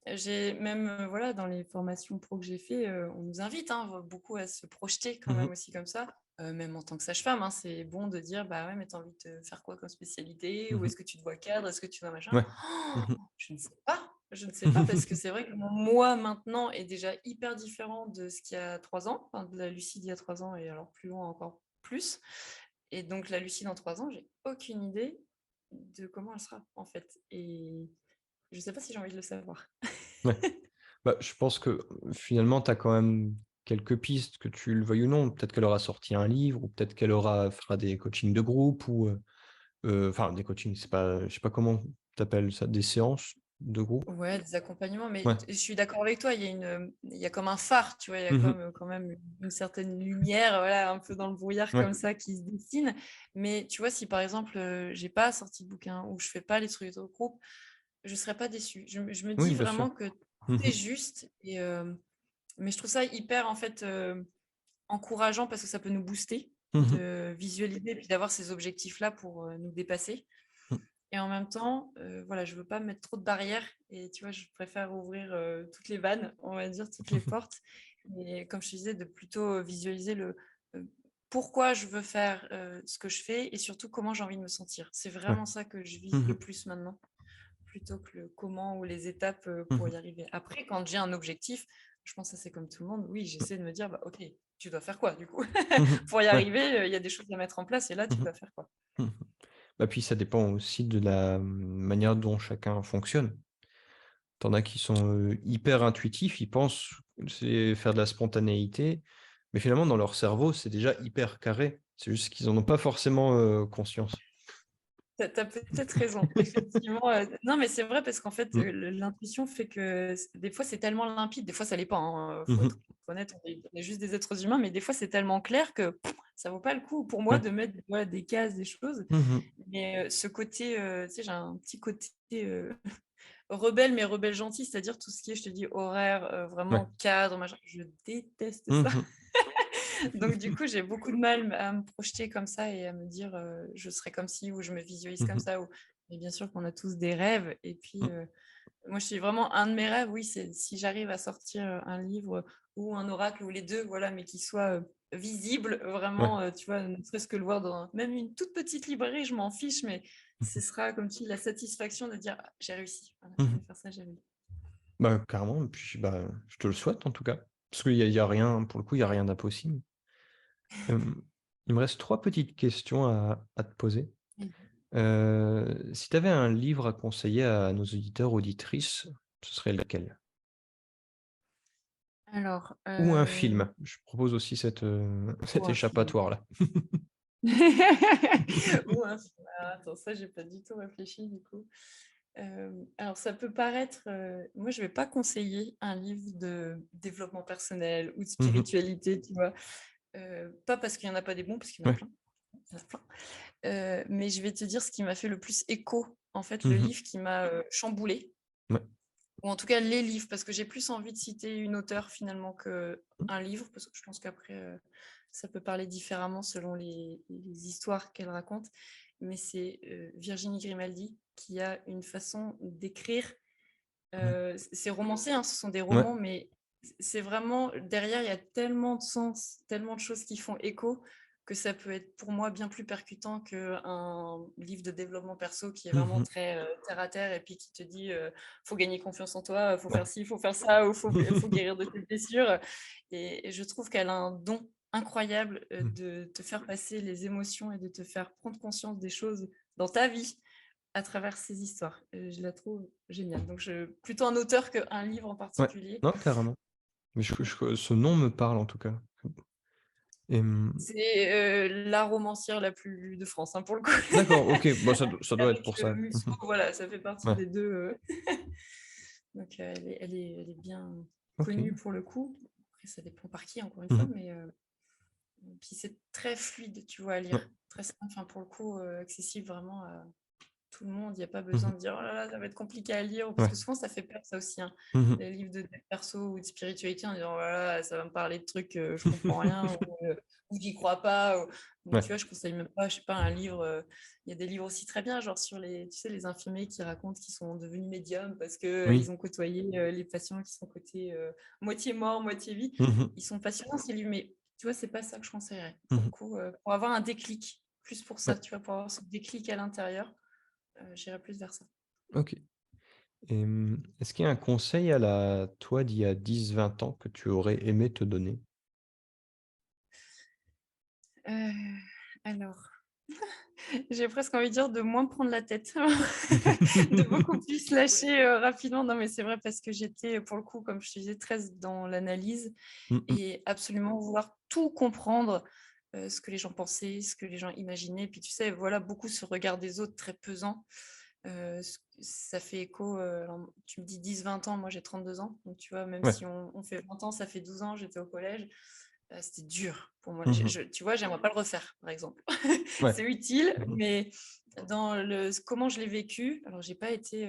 j'ai même, voilà, dans les formations pro que j'ai fait, on nous invite, hein, beaucoup à se projeter quand Mmh même mh. aussi comme ça. Même en tant que sage-femme, hein, c'est bon de dire: «Bah, ouais, mais tu as envie de faire quoi comme spécialité? Mmh Ou mh. est-ce que tu te vois cadre? Est-ce que tu vois machin?» Ouais. Mmh mh. Je ne sais pas, je ne sais pas parce que c'est vrai que mon moi maintenant est déjà hyper différent de ce qu'il y a 3 ans, enfin de la Lucie d'il y a 3 ans et alors plus loin encore plus, et donc la Lucie dans 3 ans, j'ai aucune idée de comment elle sera, en fait, et je ne sais pas si j'ai envie de le savoir. Ouais. Bah, je pense que, finalement, tu as quand même quelques pistes, que tu le veuilles ou non. Peut-être qu'elle aura sorti un livre ou peut-être qu'elle fera des coachings de groupe ou, enfin des coachings, c'est pas je sais pas comment tu appelles ça? Des séances de groupe? Ouais, des accompagnements, mais Ouais. je suis d'accord avec toi, il y a comme un phare, tu vois? Il y a Mmh mh. comme, quand même une certaine lumière, voilà, un peu dans le brouillard Ouais. comme ça qui se dessine. Mais tu vois, si par exemple, j'ai pas sorti de bouquin ou je fais pas les trucs de groupe, je serais pas déçue. Je me dis Oui, bien sûr. vraiment que Mmh tout est mh. juste, et mais je trouve ça hyper, en fait, encourageant parce que ça peut nous booster Mmh mh. de visualiser et puis d'avoir ces objectifs-là pour, nous dépasser. Mmh. Et en même temps, voilà, je veux pas mettre trop de barrières et tu vois, je préfère ouvrir, toutes les vannes, on va dire, toutes les portes, et comme je te disais, de plutôt visualiser heu, pourquoi je veux faire, ce que je fais et surtout comment j'ai envie de me sentir. C'est Ouais. vraiment ça que je vise Mmh le mh. plus maintenant, plutôt que le comment ou les étapes, Mmh pour y mh. arriver. Après, quand j'ai un objectif, je pense que c'est comme tout le monde, oui, j'essaie de me dire: «Bah, OK, tu dois faire quoi du coup?» Mmh mh. Pour y Ouais. arriver, il y a des choses à mettre en place et là, Mmh tu mh. dois faire quoi? Mmh mh. Bah, puis ça dépend aussi de la manière dont chacun fonctionne. Tu en as qui sont, hyper intuitifs, ils pensent que c'est faire de la spontanéité, mais finalement dans leur cerveau, c'est déjà hyper carré. C'est juste qu'ils en ont pas forcément, conscience. Tu as peut-être raison, effectivement, non, mais c'est vrai parce qu'en fait, Mmh. l'intuition fait que des fois, c'est tellement limpide, des fois, ça l'est pas, hein, Mmh faut mh. être honnête, on est juste des êtres humains, mais des fois, c'est tellement clair que ça vaut pas le coup pour moi Ouais. de mettre, voilà, des cases, des choses. Mmh mh. Mais ce côté, tu sais, j'ai un petit côté, rebelle, mais rebelle gentil, c'est-à-dire tout ce qui est, je te dis, horaire, Ouais. vraiment cadre, machin, je déteste Mmh ça. mh. Donc, du coup, j'ai beaucoup de mal à me projeter comme ça et à me dire je serai comme ci ou je me visualise comme Mhm. ça. Mais bien sûr qu'on a tous des rêves. Et puis, Mhm. moi, je suis vraiment un de mes rêves, oui, c'est si j'arrive à sortir un livre ou un oracle ou les deux, voilà, mais qui soit visible, Ouais. vraiment, tu vois, ne serait-ce que le voir dans même une toute petite librairie, je m'en fiche, mais ce sera comme tu dis la satisfaction de dire «Ah, j'ai réussi, voilà, je vais Mhm. faire ça, j'ai réussi». Bah, carrément, et puis bah, je te le souhaite en tout cas. Parce qu'il y a rien, pour le coup, il n'y a rien d'impossible. Euh, il me reste trois petites questions à te poser. Si tu avais un livre à conseiller à nos auditeurs, auditrices, ce serait lequel? Alors, Ou un film. Je propose aussi cet ou un film. échappatoire-là. Ou un film. Alors, attends, ça, j'ai pas du tout réfléchi du coup. Alors, ça peut paraître. Moi, je vais pas conseiller un livre de développement personnel ou de Mhm. spiritualité, tu vois. Pas parce qu'il y en a pas des bons, parce qu'il y en a Ouais. plein. Il y en a plein. Mais je vais te dire ce qui m'a fait le plus écho, en fait, le Mhm. livre qui m'a chamboulé, Ouais. ou en tout cas les livres, parce que j'ai plus envie de citer une auteure finalement qu'un livre, parce que je pense qu'après, ça peut parler différemment selon les histoires qu'elle raconte. Mais c'est Virginie Grimaldi qui a une façon d'écrire. Ouais. C'est romancé, hein, ce sont des Ouais. romans, mais c'est vraiment, derrière, il y a tellement de sens, tellement de choses qui font écho, que ça peut être pour moi bien plus percutant qu'un livre de développement perso qui est vraiment Mhm. très terre à terre et puis qui te dit faut gagner confiance en toi, faut Ouais. faire ci, faut faire ça, ou faut guérir de tes blessures. Et je trouve qu'elle a un don incroyable Mhm. de te faire passer les émotions et de te faire prendre conscience des choses dans ta vie à travers ces histoires. Je la trouve géniale. Donc, plutôt un auteur qu'un livre en Ouais. particulier. Non, carrément. Mais ce nom me parle en tout cas. Et, C'est la romancière la plus lue de France, hein, pour le coup. d'accord, ok, bon, ça doit être Avec pour ça. Musso, Mhm. voilà, ça fait partie Ouais. des deux. Donc, elle est bien Ok. connue pour le coup. Après, ça dépend par qui, encore une fois, Mhm. mais puis c'est très fluide, tu vois, à Ouais. lire. Très simple, enfin, pour le coup, accessible vraiment à tout le monde. Il n'y a pas Mhm. besoin de dire oh là là, ça va être compliqué à lire, parce Ouais. que souvent ça fait peur, ça aussi, hein. Mhm. Les livres de dev perso ou de spiritualité en disant voilà, ça va me parler de trucs je comprends rien ou j'y crois pas. Donc Ouais. tu vois, je conseille même pas, je sais pas, un livre. Il y a des livres aussi très bien, genre sur tu sais, les infirmiers qui racontent qu'ils sont devenus médiums parce que Oui. ils ont côtoyé les patients qui sont côté moitié mort, moitié vie. Mhm. Ils sont passionnants ces livres, mais tu vois, c'est pas ça que je conseillerais. Pour le Mhm. coup, pour avoir un déclic, plus pour ça, Ouais. tu vois, pour avoir ce déclic à l'intérieur. J'irais plus vers ça. Ok. Et, est-ce qu'il y a un conseil à la toi d'il y a 10, 20 ans que tu aurais aimé te donner? Euh, alors, j'ai presque envie de dire de moins prendre la tête, de beaucoup plus lâcher rapidement. Non, mais c'est vrai parce que j'étais, pour le coup, comme je te disais, très dans l'analyse Mhm. et absolument vouloir tout comprendre, ce que les gens pensaient, ce que les gens imaginaient. Puis tu sais, voilà, beaucoup ce regard des autres très pesant. Ça fait écho, alors, tu me dis 10-20 ans, moi j'ai 32 ans, donc tu vois, même Ouais. si on fait 20 ans, ça fait 12 ans, j'étais au collège. C'était dur pour moi. Mhm. Tu vois, j'aimerais pas le refaire, par exemple. Ouais. C'est utile, Mhm. mais dans comment je l'ai vécu, alors j'ai pas été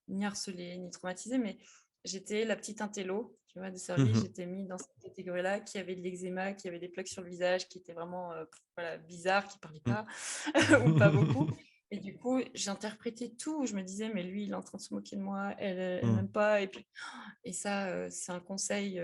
ni harcelée ni traumatisée, mais j'étais la petite intello, tu vois, de service. Mhm. J'étais mise dans cette catégorie-là, qui avait de l'eczéma, qui avait des plaques sur le visage, qui était vraiment voilà, bizarre, qui parlait Mhm. pas ou pas beaucoup. Et du coup, j'interprétais tout. Je me disais, mais lui, il est en train de se moquer de moi, elle Mhm. m'aime pas. Et ça, c'est un conseil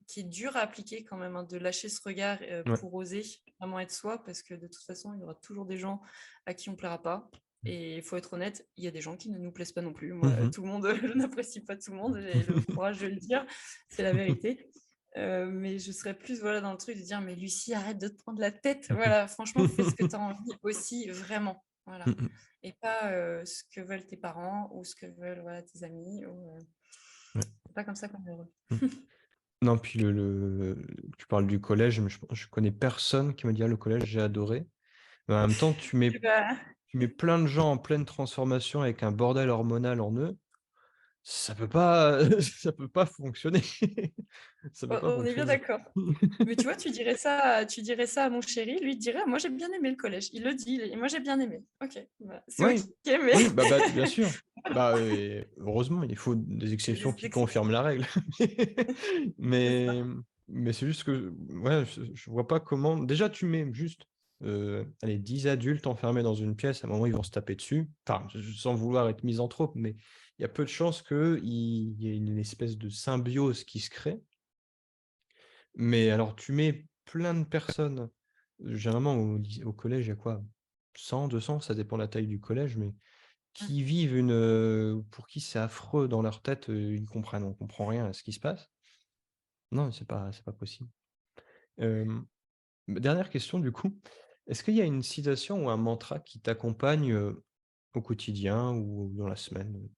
qui est dur à appliquer quand même, hein, de lâcher ce regard Ouais. pour oser vraiment être soi, parce que de toute façon, il y aura toujours des gens à qui on ne plaira pas. Et il faut être honnête, il y a des gens qui ne nous plaisent pas non plus. Moi, Mhm. tout le monde, je n'apprécie pas tout le monde, j'ai le courage de le dire, c'est la vérité. Mais je serais plus voilà, dans le truc de dire, mais Lucie, arrête de te prendre la tête. Voilà, franchement, fais ce que tu as envie aussi, vraiment. Voilà. Mhm. Et pas ce que veulent tes parents ou ce que veulent voilà, tes amis. Ouais. C'est pas comme ça qu'on est heureux. Mhm. Non, puis tu parles du collège, mais je connais personne qui m'a dit: «Ah, le collège, j'ai adoré». Mais en même temps, Eh ben, tu mets plein de gens en pleine transformation avec un bordel hormonal en eux, ça peut pas ça peut pas fonctionner. Ça peut pas on est bien fonctionner. d'accord. Mais tu vois, tu dirais ça à mon chéri, lui il dirait, moi j'ai bien aimé le collège. Il le dit, et moi j'ai bien aimé. Ok, bah, c'est ok, Oui, mais oui, bah, bien sûr. Bah, heureusement, il faut des il y a exceptions des qui exceptions. confirment la règle. C'est Mais ça. Mais c'est juste que ouais, je vois pas comment. Déjà, tu mets juste 10 adultes enfermés dans une pièce, à un moment, ils vont se taper dessus. Enfin, sans vouloir être misanthrope, mais il y a peu de chances qu'il y ait une espèce de symbiose qui se crée. Mais alors, tu mets plein de personnes, généralement au collège, il y a quoi? 100, 200, ça dépend de la taille du collège, mais Mmh. qui vivent pour qui c'est affreux dans leur tête, on comprend rien à ce qui se passe. Non, c'est pas possible. Hem, Dernière question du coup, est-ce qu'il y a une citation ou un mantra qui t'accompagne, au quotidien ou dans la semaine?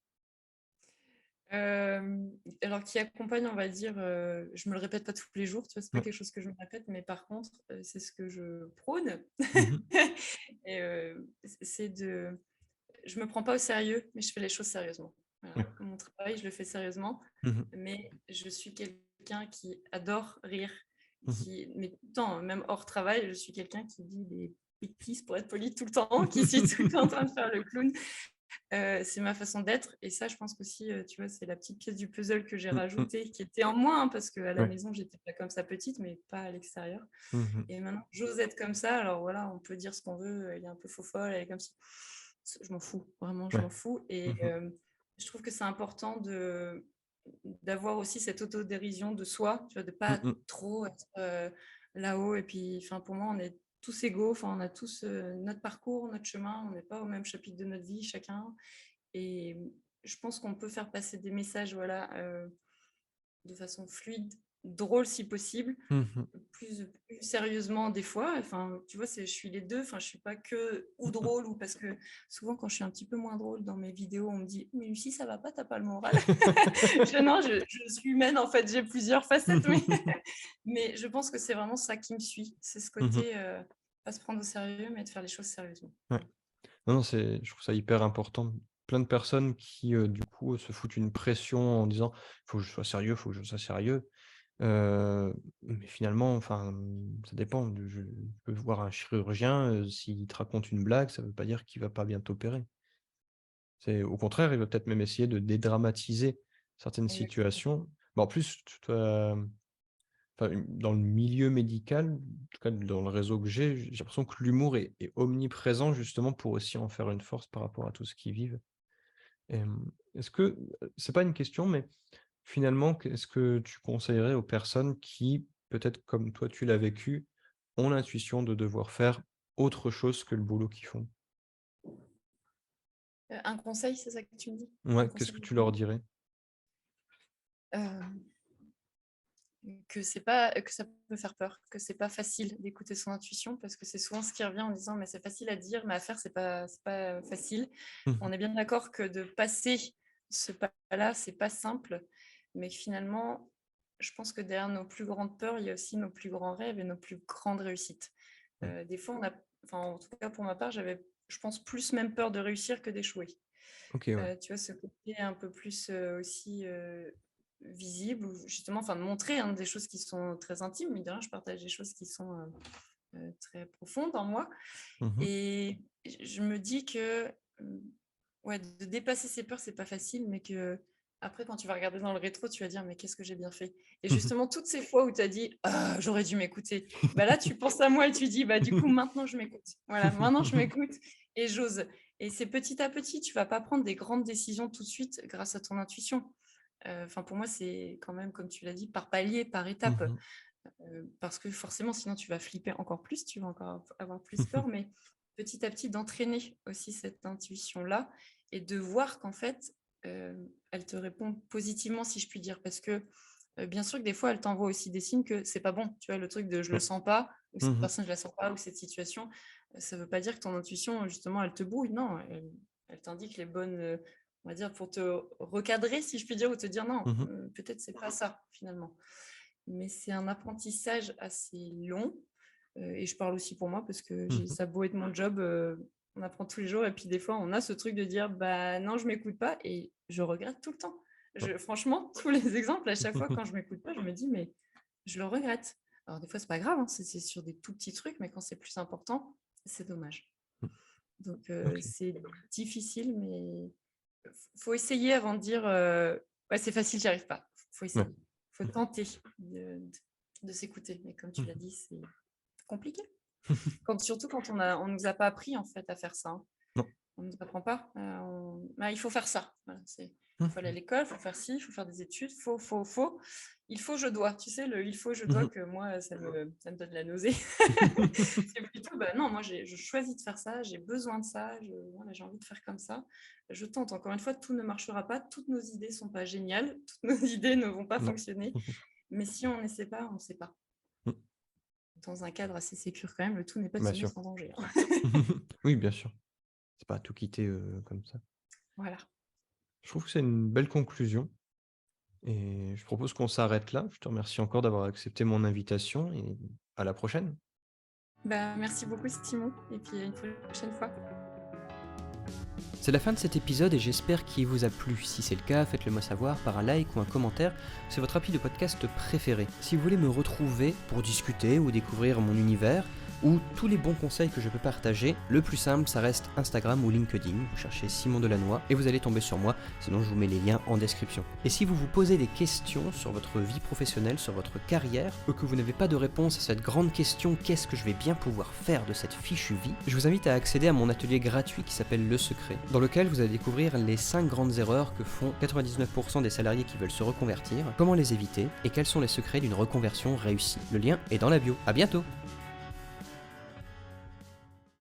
Alors qui accompagne, on va dire, je me le répète pas tous les jours, tu vois? C'est pas Ouais. quelque chose que je me répète, mais par contre, c'est ce que je prône Mmh. et c'est de je me prends pas au sérieux, mais je fais les choses sérieusement. Voilà. Ouais. Mon travail, je le fais sérieusement, Mmh. mais je suis quelqu'un qui adore rire, Mmh. mais tout le temps, même hors travail, je suis quelqu'un qui dit des bêtises, pour être poli, tout le temps, qui suis tout le temps en train de faire le clown. C'est ma façon d'être et ça, je pense qu'aussi, tu vois, c'est la petite pièce du puzzle que j'ai Mmh mh. rajoutée, qui était en moi, hein, parce qu'à la Ouais. maison, j'étais pas comme ça petite, mais pas à l'extérieur Mmh. et maintenant, j'ose être comme ça. Alors voilà, on peut dire ce qu'on veut, elle est un peu faux-folle, elle est comme si je m'en fous, vraiment, je Ouais. m'en fous et Mmh. je trouve que c'est important d'avoir aussi cette autodérision de soi, tu vois? De Mmh pas mh. trop être, là-haut et puis, enfin, pour moi, on est tous égaux, enfin, on a tous, notre parcours, notre chemin, on n'est pas au même chapitre de notre vie chacun et je pense qu'on peut faire passer des messages, voilà, de façon fluide, drôle si possible, Mmh. plus sérieusement des fois. Enfin, tu vois, je suis les deux. Enfin, je suis pas que ou Mmh. drôle ou parce que souvent quand je suis un petit peu moins drôle dans mes vidéos, on me dit mais Lucie, ça va pas, t'as pas le moral. Non, je suis humaine en fait, j'ai plusieurs facettes, mais mais je pense que c'est vraiment ça qui me suit. C'est ce Mmh. côté pas se prendre au sérieux, mais de faire les choses sérieusement. Ouais. Non, non, je trouve ça hyper important. Plein de personnes qui, du coup, se foutent une pression en disant: «Faut que je sois sérieux, faut que je sois sérieux». Mais finalement, enfin, ça dépend. Je peux voir un chirurgien, s'il te raconte une blague, ça veut pas dire qu'il va pas bien t'opérer. C'est au contraire, il va peut-être même essayer de dédramatiser certaines Exactement. situations. Bah, en plus, tu as enfin, dans le milieu médical, en tout cas dans le réseau que j'ai l'impression que l'humour est omniprésent justement pour aussi en faire une force par rapport à tout ce qu'ils vivent. Est-ce que, c'est pas une question, mais finalement, qu'est-ce que tu conseillerais aux personnes qui, peut-être comme toi tu l'as vécu, ont l'intuition de devoir faire autre chose que le boulot qu'ils font? Un conseil, c'est ça que tu me dis? Un Ouais, qu'est-ce conseil que de tu vie? leur dirais? Que ça peut faire peur, que c'est pas facile d'écouter son intuition parce que c'est souvent ce qui revient en disant: «Mais c'est facile à dire, mais à faire, c'est pas facile». Mmh. On est bien d'accord que de passer ce pas-là, c'est pas simple, mais que finalement, je pense que derrière nos plus grandes peurs, il y a aussi nos plus grands rêves et nos plus grandes réussites. Ouais. Des fois, enfin, en tout cas pour ma part, j'avais, je pense, plus même peur de réussir que d'échouer. OK, ouais. Tu vois, ce côté un peu plus, aussi, visible ou justement, enfin, de montrer, hein, des choses qui sont très intimes, mais de rien, je partage des choses qui sont, très profondes en moi Mmh. et je me dis que, mmh, ouais, de dépasser ses peurs, c'est pas facile, mais qu'après quand tu vas regarder dans le rétro, tu vas dire: «Mais qu'est-ce que j'ai bien fait?» et justement toutes ces fois où tu as dit: «Ah, j'aurais dû m'écouter», bah, là, tu penses à moi et tu dis: «Bah, du coup, maintenant je m'écoute». Voilà, maintenant je m'écoute et j'ose et c'est petit à petit, tu vas pas prendre des grandes décisions tout de suite grâce à ton intuition. Enfin, pour moi, c'est quand même, comme tu l'as dit, par palier, par étape, Mmh. parce que forcément, sinon tu vas flipper encore plus, tu vas encore avoir plus peur, mais petit à petit, d'entraîner aussi cette intuition-là et de voir qu'en fait, elle te répond positivement, si je puis dire. Parce que, bien sûr que des fois, elle t'envoie aussi des signes que c'est pas bon. Tu vois, le truc de je le Ouais. sens pas, ou cette Mmh. personne, je la sens pas, ou cette situation, ça veut pas dire que ton intuition, justement, elle te brouille. Non, elle t'indique les bonnes, on va dire, pour te recadrer, si je puis dire, ou te dire non, Mmh. peut-être c'est pas ça, finalement. Mais c'est un apprentissage assez long, et je parle aussi pour moi parce que Mmh. ça a beau être mon job, on apprend tous les jours et puis des fois on a ce truc de dire: «Bah non, je m'écoute pas» et je regrette tout le temps. Ouais. Franchement, tous les exemples à chaque fois quand je m'écoute pas, je me dis: «Mais je le regrette». Alors des fois c'est pas grave, hein, c'est sur des tout petits trucs, mais quand c'est plus important, c'est dommage. Donc OK. c'est difficile, mais faut essayer avant de dire, «Ouais, c'est facile, j'y arrive pas». Faut Ouais. essayer, faut tenter de de s'écouter. Mais comme tu l'as dit, c'est compliqué. Surtout quand on nous a pas appris en fait à faire ça. Hein. Non. On ne nous apprend pas. Il faut faire ça. Voilà, il faut aller à l'école, il faut faire ci, il faut faire des études, faut. Il faut, je dois. Tu sais, il faut, je dois, que moi, ça me donne la nausée. C'est plutôt, non, moi, je choisis de faire ça, j'ai besoin de ça, j'ai envie de faire comme ça. Je tente. Encore une fois, tout ne marchera pas, toutes nos idées ne sont pas géniales, toutes nos idées ne vont pas fonctionner. Mais si on n'essaie pas, on ne sait pas. Dans un cadre assez sécure quand même, le tout n'est pas de se mettre en danger. Hein. Oui, bien sûr. C'est pas tout quitter comme ça. Voilà. Je trouve que c'est une belle conclusion et je propose qu'on s'arrête là. Je te remercie encore d'avoir accepté mon invitation et à la prochaine. Merci beaucoup Simon et puis à une prochaine fois. C'est la fin de cet épisode et j'espère qu'il vous a plu. Si c'est le cas, faites-le moi savoir par un like ou un commentaire. C'est votre appli de podcast préféré. Si vous voulez me retrouver pour discuter ou découvrir mon univers, ou tous les bons conseils que je peux partager, le plus simple, ça reste Instagram ou LinkedIn. Vous cherchez Simon Delannoy et vous allez tomber sur moi, sinon je vous mets les liens en description. Et si vous vous posez des questions sur votre vie professionnelle, sur votre carrière, ou que vous n'avez pas de réponse à cette grande question, qu'est-ce que je vais bien pouvoir faire de cette fichue vie, je vous invite à accéder à mon atelier gratuit qui s'appelle Le Secret, dans lequel vous allez découvrir les 5 grandes erreurs que font 99% des salariés qui veulent se reconvertir, comment les éviter, et quels sont les secrets d'une reconversion réussie. Le lien est dans la bio. À bientôt!